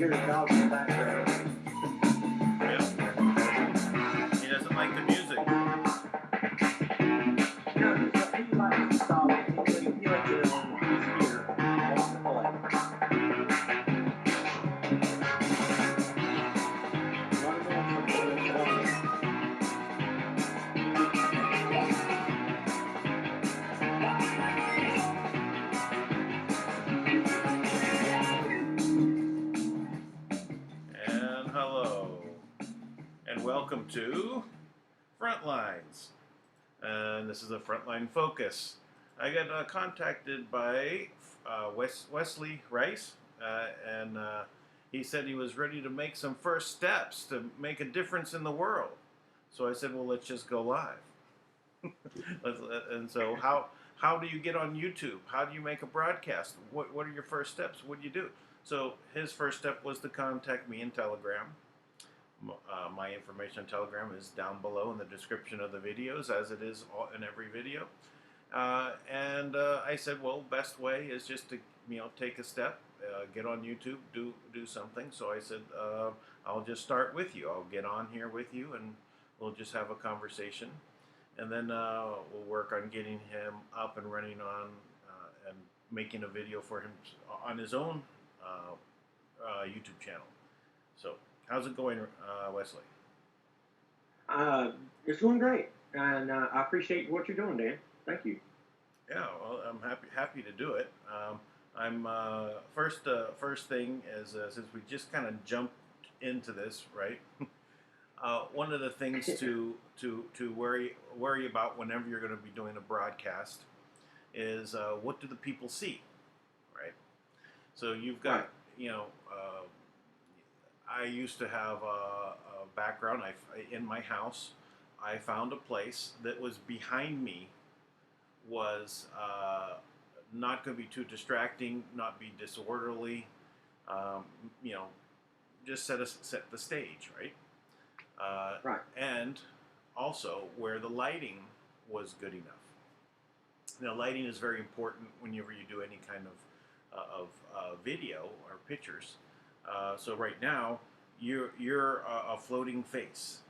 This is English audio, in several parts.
hear the dog in the background. Yeah. He doesn't like the music. No, he likes to stop and he likes it on his ear. He wants to play. And hello. And welcome to FrontLines. And this is a Frontline Focus. I got contacted by Wesley Rice, and he said he was ready to make some first steps to make a difference in the world. So I said, well, let's just go live. And so how do you get on YouTube? How do you make a broadcast? What are your first steps? What do you do? So his first step was to contact me in Telegram. My information on Telegram is down below in the description of the videos, as it is in every video. And I said, well, best way is just to take a step, get on YouTube, do something. So I said, I'll just start with you. I'll get on here with you, and we'll just have a conversation, and then we'll work on getting him up and running on and making a video for him on his own YouTube channel. So how's it going, Wesley? It's going great, and I appreciate what you're doing, Dan. Thank you. Yeah, well, I'm happy to do it. I'm first thing is since we just kind of jumped into this, right? One of the things to worry about whenever you're going to be doing a broadcast is what do the people see, right? So you've got I used to have a background. In my house, I found a place that was behind me, was not going to be too distracting, not be disorderly. Just set the stage, right? Right. And also where the lighting was good enough. Now, lighting is very important whenever you do any kind of video or pictures. So right now, you're a floating face,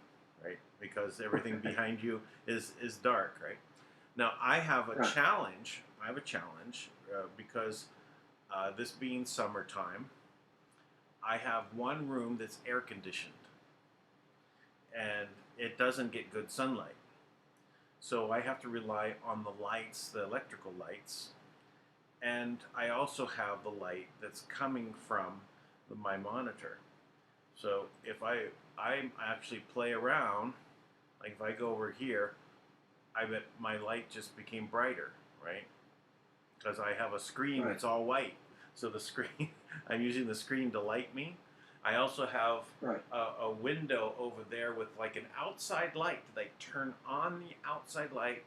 right? Because everything behind you is dark, right? Now, I have a challenge. I have a challenge because this being summertime, I have one room that's air conditioned, and it doesn't get good sunlight. So I have to rely on the lights, the electrical lights, and I also have the light that's coming from my monitor. So if I actually play around, like if I go over here, I bet my light just became brighter, right? Because I have a screen that's all white. So the screen, I'm using the screen to light me. I also have a window over there with like an outside light that I turn on the outside light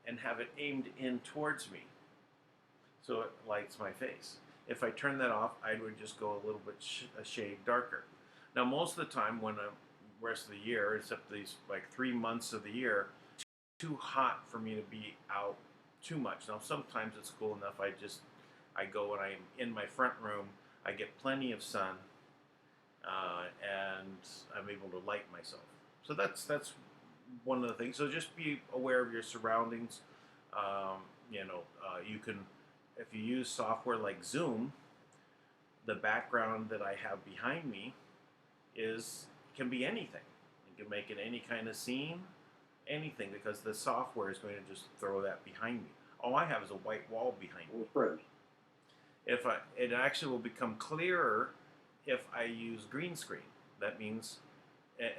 and have it aimed in towards me. So it lights my face. If I turn that off, I would just go a little bit a shade darker. Now, most of the time, when the rest of the year, except these like 3 months of the year, it's too hot for me to be out too much. Now, sometimes it's cool enough. I go and I'm in my front room. I get plenty of sun, and I'm able to light myself. So that's one of the things. So just be aware of your surroundings. You can, if you use software like Zoom, the background that I have behind me can be anything. You can make it any kind of scene, anything, because the software is going to just throw that behind me. All I have is a white wall behind me. It actually will become clearer if I use green screen. That means,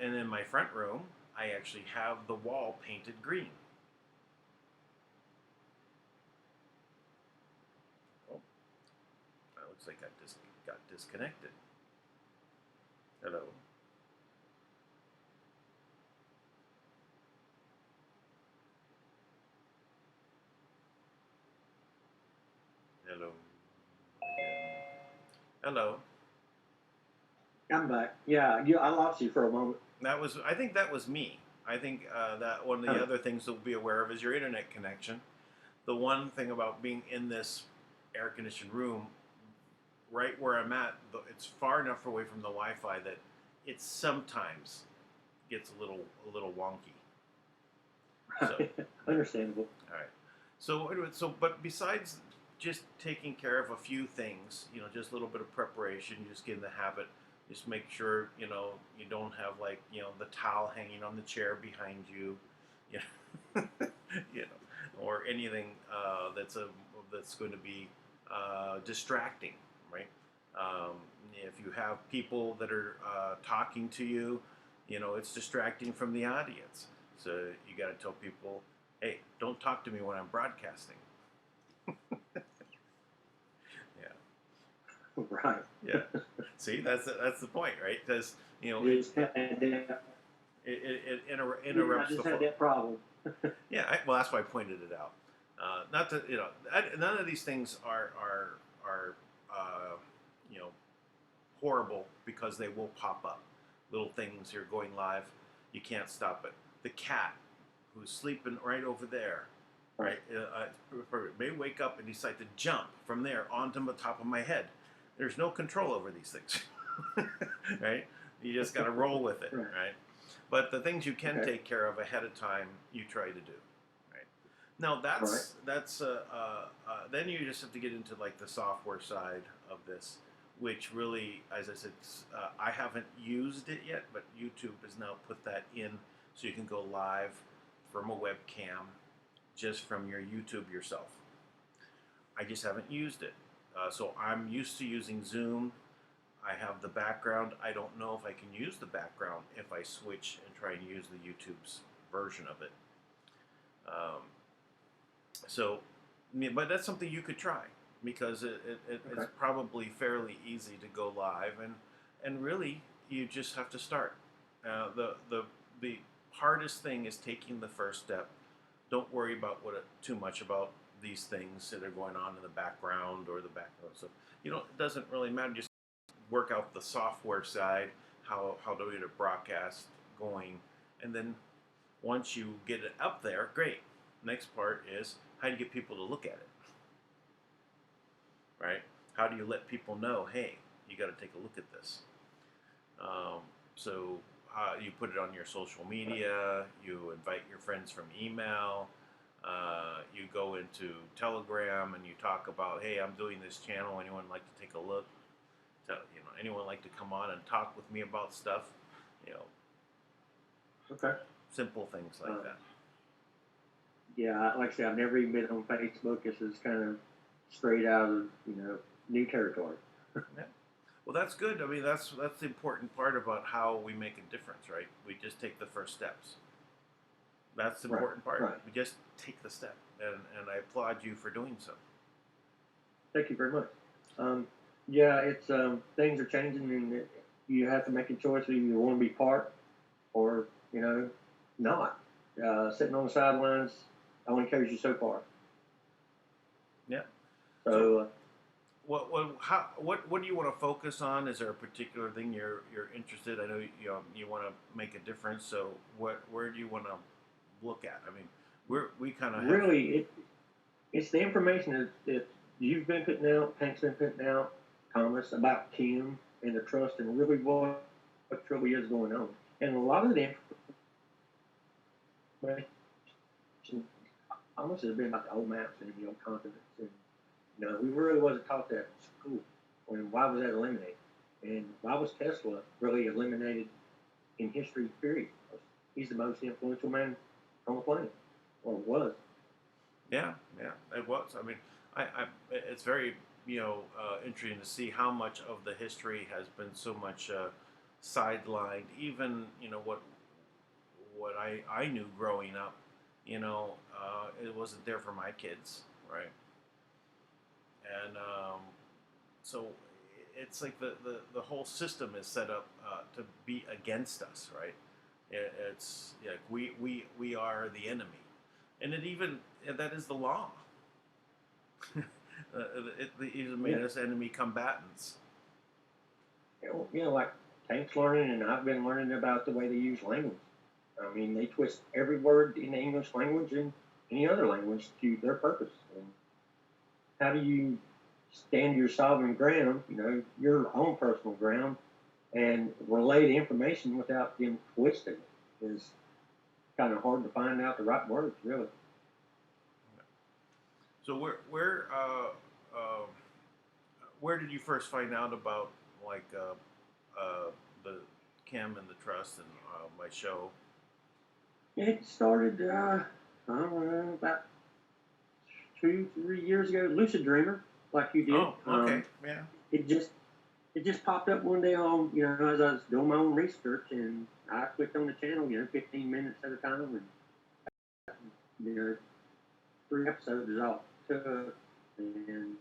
and in my front room, I actually have the wall painted green. Oh, that looks like I just got disconnected. Hello. Hello. Hello. I'm back. Yeah, I lost you for a moment. I think that was me. I think that one of the other things to be aware of is your internet connection. The one thing about being in this air-conditioned room, right where I'm at, it's far enough away from the Wi-Fi that it sometimes gets a little wonky. So, Understandable. all right. So anyway, but besides just taking care of a few things, just a little bit of preparation, you just get in the habit. Just make sure you don't have like the towel hanging on the chair behind you, you know, or anything that's going to be distracting, right? If you have people that are talking to you, it's distracting from the audience. So you got to tell people, hey, don't talk to me when I'm broadcasting. Yeah. Right. Yeah. See, that's the point, right? Because it interrupts I just the had flow. that problem. Yeah. Well, that's why I pointed it out. Not that none of these things are horrible because they will pop up. Little things. You're going live, you can't stop it. The cat who's sleeping right over there, right, may wake up and decide to jump from there onto the top of my head. There's no control over these things, right? You just got to roll with it, right? But the things you can take care of ahead of time, you try to do, right? Now that's then you just have to get into like the software side of this, which really, as I said, I haven't used it yet, but YouTube has now put that in, so you can go live from a webcam, just from your YouTube yourself. I just haven't used it. So I'm used to using Zoom. I have the background. I don't know if I can use the background if I switch and try and use the YouTube's version of it. But that's something you could try, because it's probably fairly easy to go live, and really you just have to start. The hardest thing is taking the first step. Don't worry about too much about these things that are going on in the background or the background. So it doesn't really matter. Just work out the software side, how do we get a broadcast going, and then once you get it up there, great. Next part is how do you get people to look at it, right? How do you let people know, hey, you got to take a look at this? So you put it on your social media, you invite your friends from email, you go into Telegram and you talk about, hey, I'm doing this channel, anyone like to take a look? Anyone like to come on and talk with me about stuff? Okay. Simple things like that. Yeah, like I said, I've never even been on Facebook. This is kind of straight out of new territory. Yeah. Well, that's good. I mean, that's the important part about how we make a difference, right? We just take the first steps. That's the important part. Right. We just take the step, and I applaud you for doing so. Thank you very much. Yeah, it's things are changing, and you have to make a choice whether you want to be part or not. Sitting on the sidelines only carries you so far. Yeah. So what do you want to focus on? Is there a particular thing you're interested? I know you want to make a difference. So where do you want to look at? I mean, we kind of really it's the information that you've been putting out, Hank's been putting out, Thomas, about Kim and the trust, and really what truly is going on. And a lot of the information almost has been about the old maps and the old continents. And we really wasn't taught that in school. Why was that eliminated? And why was Tesla really eliminated in history, period? He's the most influential man on the planet, or was. Yeah, it was. I mean, it's very interesting to see how much of the history has been so much sidelined. Even what I knew growing up, it wasn't there for my kids, right? And so it's like the whole system is set up to be against us, right? It's we are the enemy, and that is the law. It even made us enemy combatants. Like Tank's learning, and I've been learning about the way they use language. I mean, they twist every word in the English language and any other language to their purpose. And how do you stand your sovereign ground, your own personal ground, and relay the information without them twisting it is kind of hard to find out the right words, really. So where did you first find out about like the Kim and the Trust and my show? It started, I don't know, about 2, 3 years ago. Lucid Dreamer, like you did. Oh, okay, yeah. It just popped up one day on, as I was doing my own research, and I clicked on the channel, 15 minutes at a time, and 3 episodes is all it took. And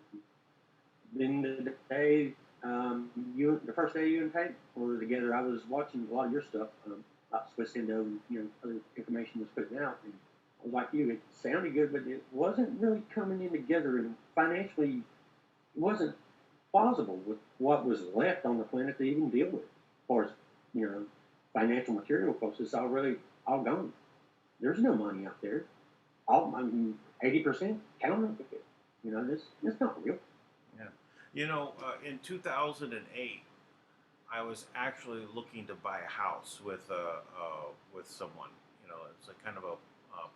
then the day, the first day you and Tate were together, I was watching a lot of your stuff, about Swiss Indo, and other information was putting out. And I was like you, it sounded good, but it wasn't really coming in together, and financially, it wasn't plausible with what was left on the planet to even deal with, as far as financial material costs. It's already all gone. There's no money out there. 80% counterfeit. This not real. Yeah. In 2008, I was actually looking to buy a house with someone. It's a kind of a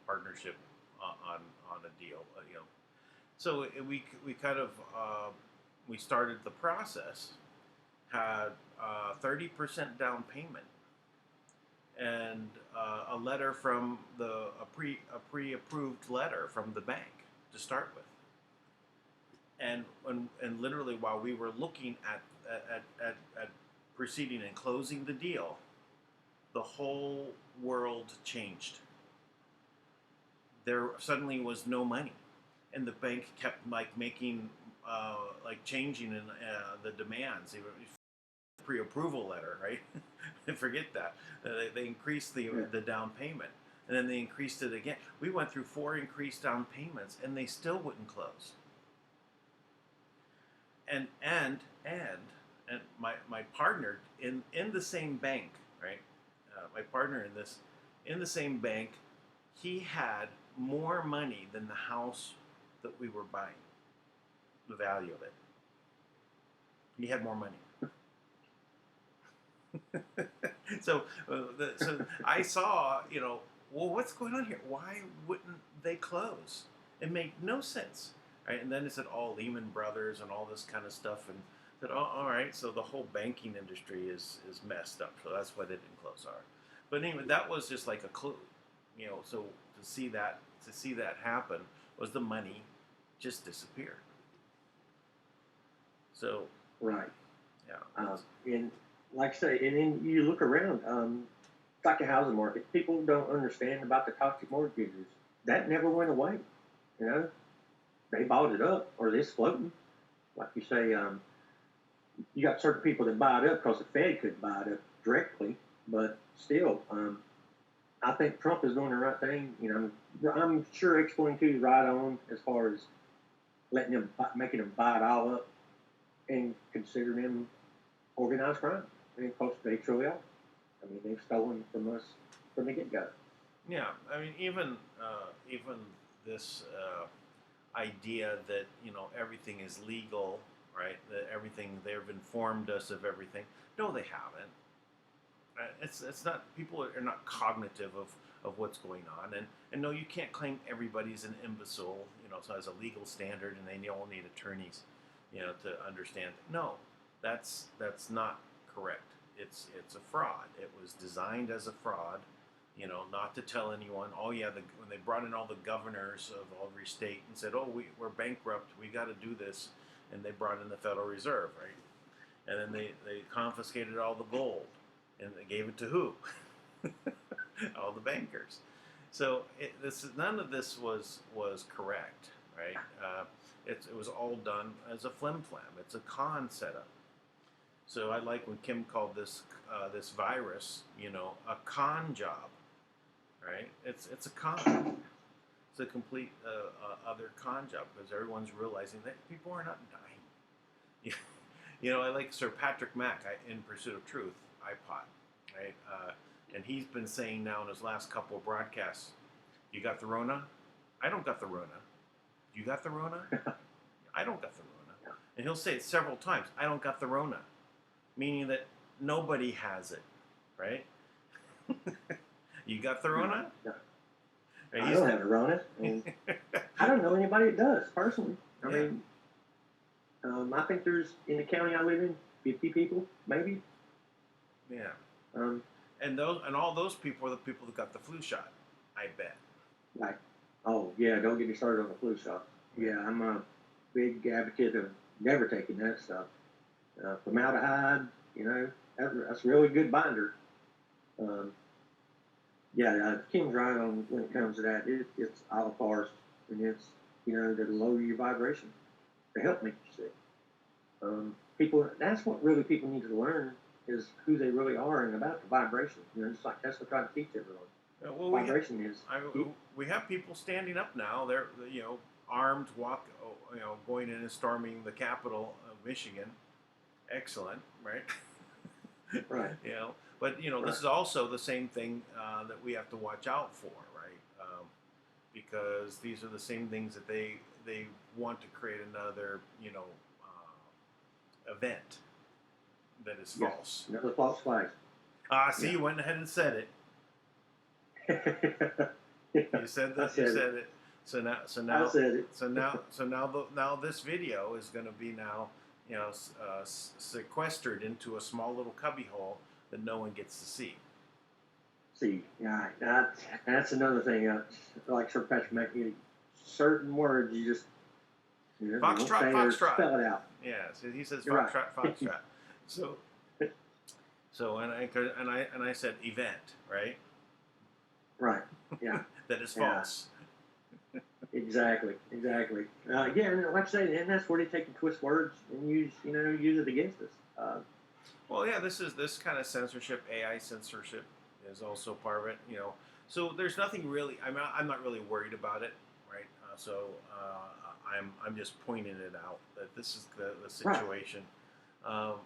partnership on a deal. So we kind of we started the process, had 30% down payment, and a letter from a pre-approved letter from the bank to start with. And literally while we were looking at proceeding and closing the deal, the whole world changed. There suddenly was no money, and the bank kept making changing in the demands. Pre-approval letter, right? Forget that. They increased the down payment, and then they increased it again. We went through 4 increased down payments, and they still wouldn't close. And my partner in the same bank, right? My partner in the same bank, he had more money than the house that we were buying. The value of it. He had more money. So I saw, well, what's going on here? Why wouldn't they close? It made no sense, right? And then it said, Lehman Brothers and all this kind of stuff, and said, all right, so the whole banking industry is messed up, so that's why they didn't close ours. But anyway, that was just like a clue, So to see that happen was the money just disappeared. So right, yeah, and like I say, and then you look around, it's like a housing market. People don't understand about the toxic mortgages. That never went away. They bought it up, or it's floating. Like you say, you got certain people that buy it up because the Fed could buy it up directly, but still, I think Trump is doing the right thing. I'm sure X-22 is right on as far as making them buy it all up and consider them organized crime. And of course, they truly are. They've stolen from us from the get-go. Yeah, even this idea that everything is legal, right? That everything they've informed us of everything. No, they haven't. It's not. People are not cognitive of what's going on, and no, you can't claim everybody's an imbecile. So as a legal standard, and they all need attorneys, to understand. No, that's not correct. It's a fraud. It was designed as a fraud, not to tell anyone. Oh yeah, when they brought in all the governors of every state and said, we're bankrupt, we got to do this, and they brought in the Federal Reserve, right? And then they confiscated all the gold, and they gave it to who? All the bankers. So none of this was correct, right? It was all done as a flim-flam. It's a con setup. So I like when Kim called this virus, a con job, right? It's a con. It's a complete other con job, because everyone's realizing that people are not dying. I like Sir Patrick Mack in Pursuit of Truth, iPod, right? And he's been saying now in his last couple of broadcasts, you got the Rona? I don't got the Rona. You got the Rona? I don't got the Rona. And he'll say it several times. I don't got the Rona, meaning that nobody has it, right? You got the Rona? No. And I he's- don't have a Rona, and I don't know anybody that does personally. I Yeah. mean, I think there's in the county I live in 50 people, maybe. yeah. Um, And all those people are the people that got the flu shot, I bet. like, oh yeah, don't get me started on the flu shot. Yeah, I'm a big advocate of never taking that stuff. Formaldehyde, you know, that's a really good binder. Kim's right on when it comes to that. It's a la farce, and it's, you know, to lower your vibration to help make you sick. People, that's what really people need to learn is who they really are and about the vibration. You know, just like Tesla tried to teach everyone. Well, Vibration is. we have people standing up now. They're, you know, armed, going in and storming the capital of Michigan. Excellent, right? Right. You know, but you know, Right. this is also the same thing that we have to watch out for, right? Because these are the same things that they want to create another, you know, event that is Yes. false. Another false flag. See, you went ahead and said it. You said that. I said You said it. it. So now, I said it. now this video is going to be now, you know, sequestered into a small little cubby hole that no one gets to see. See, yeah, that's another thing. Like Sir Patrick McGee, certain words you just, you know, Foxtrot, don't say or foxtrot. spell it out. Yeah, so he says You're foxtrot, right. foxtrot. So and I said event, right? Right. Yeah. That is Yeah. false. Exactly. Yeah, and like I say, and that's where they take and twist words and use it against us. Well, yeah, this kind of censorship, AI censorship, is also part of it. You know, so there's nothing really. I'm not really worried about it, right? I'm just pointing it out that this is the situation, and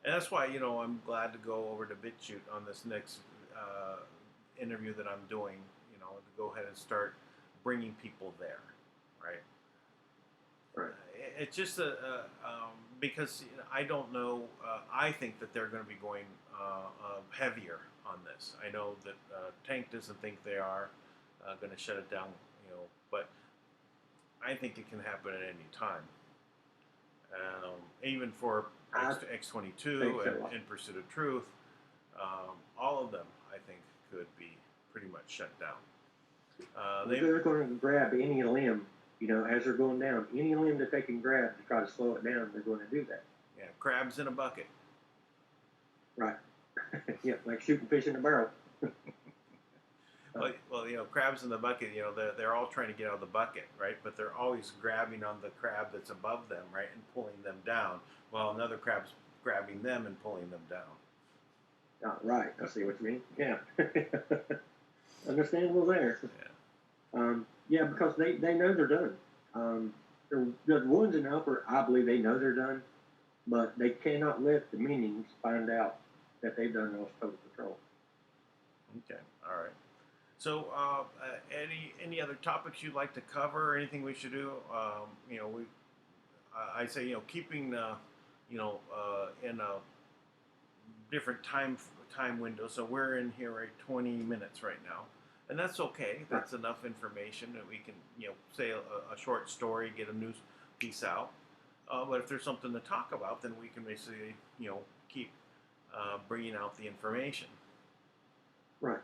that's why, you know, I'm glad to go over to BitChute on this next interview that I'm doing. You know, to go ahead and start bringing people there, right? Right. It's just because, you know, I don't know. I think that they're going to be going heavier on this. I know that Tank doesn't think they are going to shut it down, you know, but I think it can happen at any time. Even for X-22 so. and In Pursuit of Truth, all of them, I think, could be pretty much shut down. They're going to grab any limb, you know, as they're going down. Any limb that they can grab to try to slow it down, they're going to do that. Yeah, crabs in a bucket. Right. Yeah, like shooting fish in a barrel. Well, you know, crabs in the bucket, you know, they're all trying to get out of the bucket, right? But they're always grabbing on the crab that's above them, right, and pulling them down, while another crab's grabbing them and pulling them down. Oh, right. I see what you mean. Yeah. Understandable there. Yeah. Because they know they're done. The ones in the upper, I believe they know they're done, but they cannot let the minions find out that they've done lost total control. Okay. All right. So, any other topics you'd like to cover, or anything we should do? You know, I say, you know, keeping, you know, in a different time window. So we're in here right 20 minutes right now, and that's okay. That's enough information that we can, you know, say a short story, get a news piece out. But if there's something to talk about, then we can basically, you know, keep bringing out the information. Right.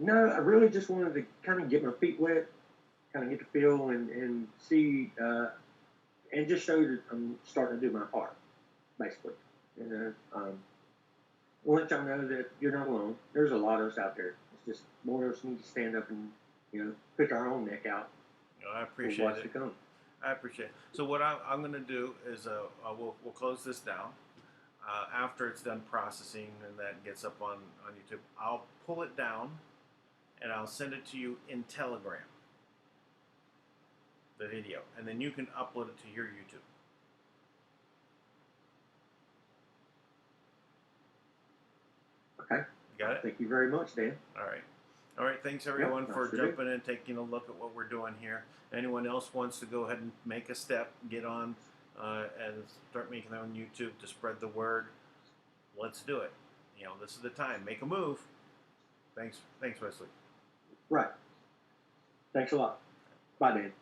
No, I really just wanted to kind of get my feet wet, kind of get the feel and see, and just show that I'm starting to do my part, basically. You know, we'll let y'all know that you're not alone. There's a lot of us out there. It's just more of us need to stand up and, you know, put our own neck out. You know, I for appreciate what's it. to come. I appreciate it. So what I'm going to do is we'll close this down. After it's done processing and that gets up on YouTube, I'll pull it down and I'll send it to you in Telegram, the video, and then you can upload it to your YouTube. Okay. You got it? Thank you very much, Dan. All right. All right. Thanks, everyone, Yep, for sure do. jumping in, taking a look at what we're doing here. Anyone else wants to go ahead and make a step, get on and start making them on YouTube to spread the word. Let's do it. You know, this is the time. Make a move. Thanks, Wesley. Right. Thanks a lot. Bye, Dave.